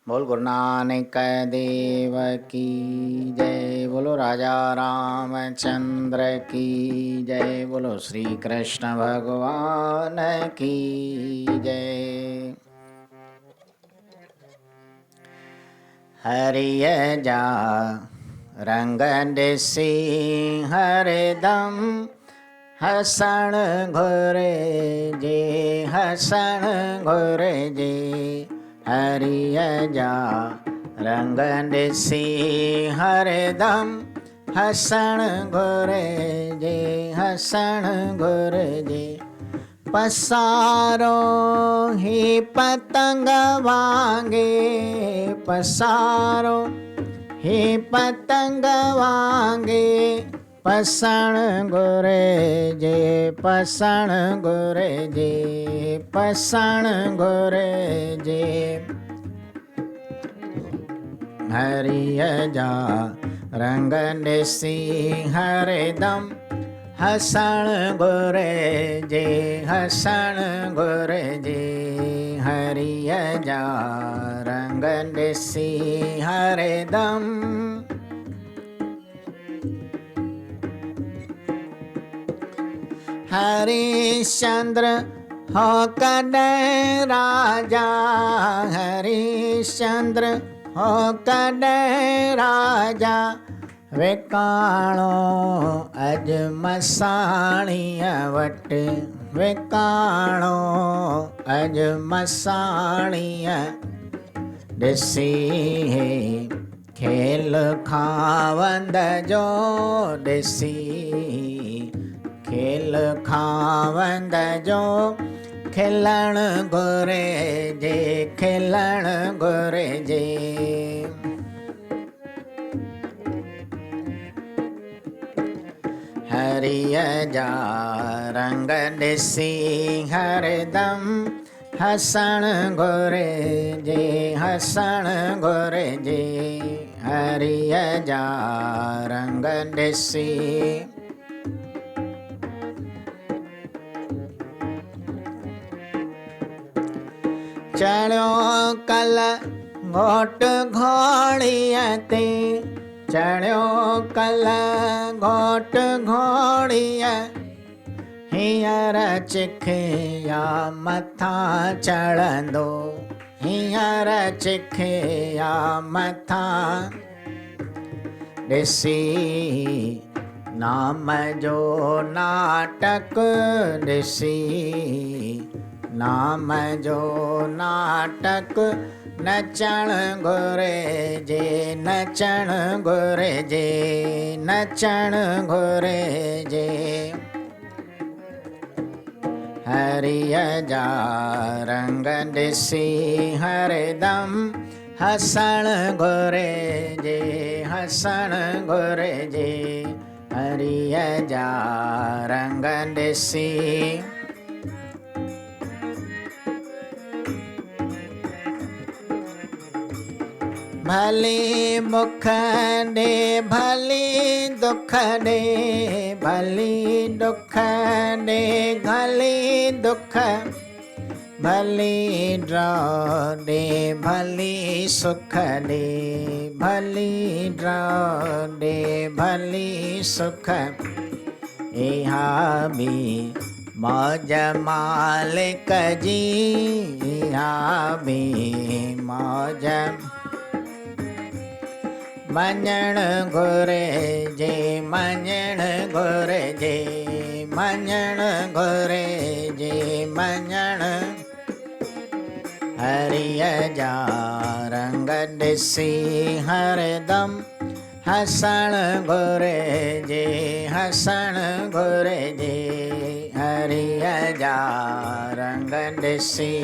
बोल गुरु नानक देव की जय। बोलो राजा रामचंद्र की जय। बोलो श्री कृष्ण भगवान की जय। हरिय जा रंग दिसी हरदम हसण घुरे जे हसण घुरे जे। हरिय जा रंग दिसी हरदम हसण घुरे जे हसण घुरे जे। पसारो ही पतंग वांगे पसारो ही पतंग वांगे। पसण घुरे जे पसण घुरे जे पसण घुरे जे। हरिय जा रंग ॾिसी हरदम हसण घुरे जे हसण घुरे जे। हरिय जा रंग ॾिसी हरदम हरिश्चंद्र हो कॾहिं राजा हरिश्चंद्र हो कॾहिं राजा। विकाणो अॼु मसाणीअ वटि विकाणो अॼु मसाणीअ। ॾिसी खेल खावंद जो ॾिसी खेल खावंद जो। खिलण घुरे जे खिलण घुरे जे। हरिय जा रंग ॾिसी हरदम हसण घुरे जे हसण घुरे जे। हरिय जा रंग ॾिसी चढ़ियो कल घोट घोड़ीअ ते चढ़ियो कल घोट घोड़ीअ। हींअर चिखिया मथां चढ़ंदो हींअर चिखिया मथां। ॾिसी नाम जो नाटक ॾिसी नाम जो नाटक। नचण घुरे जे नचण घुरे जे नचण घुरे जे। हरिय जा रंग ॾिसी हरदम हसण घुरे जे हसण घुरे जे। हरिय जा रंग ॾिसी भली मुख ॾे भली दुख ॾे भली दुख ॾे भली दुख। भली ड्रौ ॾे भली सुख ॾे भली ड्रौ ॾे भली सुख। इहा बि मौज मालिक जी इहा बि मौज। मञण घुरे जे मञण घुरे जे मञण घुरे जे मञण। हरिय जा रंग ॾिसी हरदम हसण घुरे जे हसण घुरे जे। हरिय जा रंग ॾिसी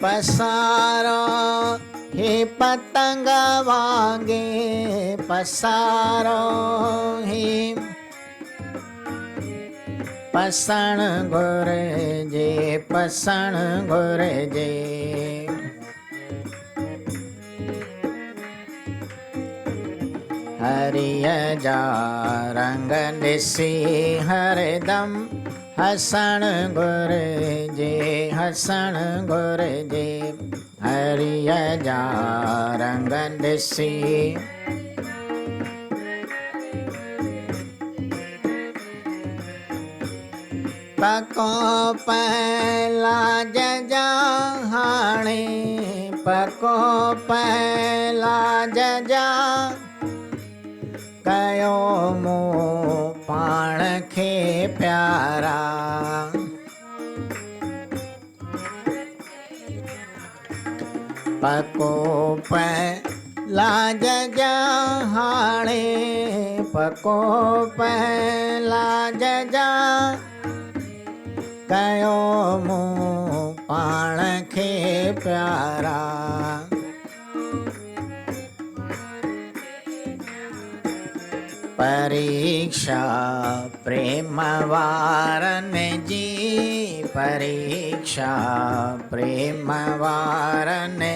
पसारो ही पतंग वांगे पसारो ही पसण घुरे जे पसण घुरे जे। हरिय जा रंग ॾिसी हरदम हसण घुर जे हसण घुर जे हरिय जा रंग ॾिसी पको पहला जजा हाणे पको पहला जजा कयो मूं पाण खे प्यारा पको पहला जजा हाणे पको पहला जजा कयो मूं पाण खे प्यारा परीक्षा प्रेम वारनि जी परीक्षा प्रेम वारनि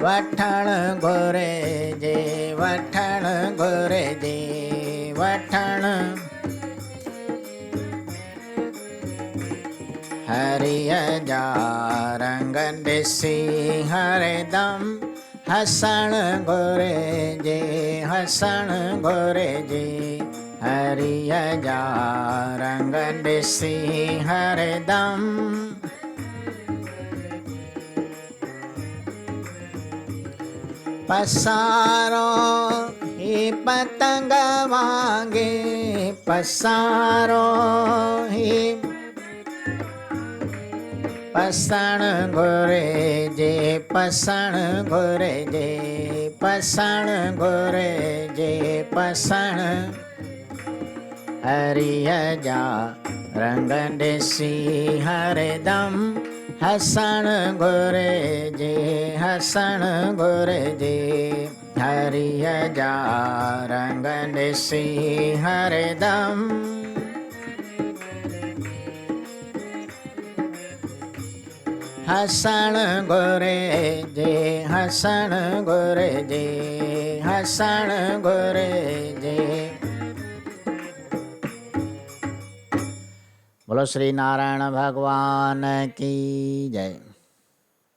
वठण घुरे जे वठण घुरे जे वठण हरिय जा रंग ॾिसी हरदम हसण घुरे जे हसण घुरे जे हरिय जा रंग ॾिसी हरदम पसारो ही पतंग वांगे पसारो ही पसण घुरे जे पसण घुरे जे पसण घुरे जे पसण हरिय जा रंग ॾिसी हरदम हसण घुरे जे हसण घुरे जे हरिय जा रंग ॾिसी हरदम हसण घुरे जे हसण घुरे जे हसण घुरे जे। बोलो श्री नारायण भगवान की जय।